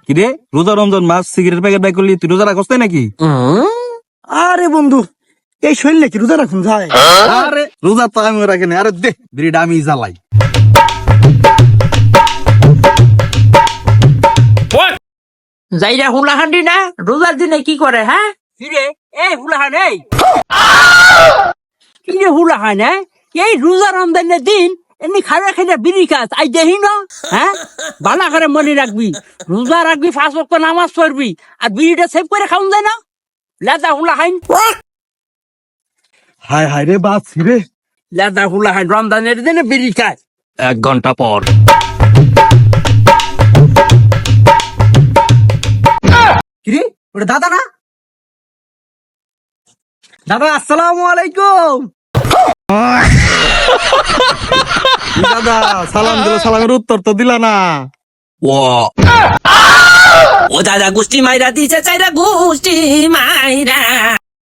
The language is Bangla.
কিরে রোজা রমজান মাস সিগারেট প্যাকেট বাই করলি তুই রোজা রাখস তাই নাকি? আরে বন্ধু, এই শরীর নাকি রোজা রাখুন যায়? আরে রোজা তো আমি রাখি না, আরে দে বিড়িটা আমি জ্বালাই। যাইরা হুলাহান্ডি না রোজার দিনে কি করে? হ্যাঁ কিরে এই হুলাহান, এই কিরে হুলাহান, এই রোজা রমজানের দিন এমনি খারা খাইরা বিড়ি খাস আই দেখি না? হ্যাঁ বালা করে মনে রাখবি, রোজা রাখবি, 5 ওয়াক্ত নামাজ পড়বি, আর বিড়িটা সেভ করে খাওন যায় না? লেদা হুলাহান, হায় হায় রে বাঁচছি রে। লেদা হুলাহান রমজানের দিনে বিড়ি খাস। 1 ঘন্টা পর কিরে ওটা দাদা না? দাদা আসসালামু আলাইকুম। দাদা সালাম দিল, সালামের উত্তর তো দিলা না। ও দাদা গোষ্ঠী মাইরা দিছে, চাইরা গোষ্ঠী মাইরা।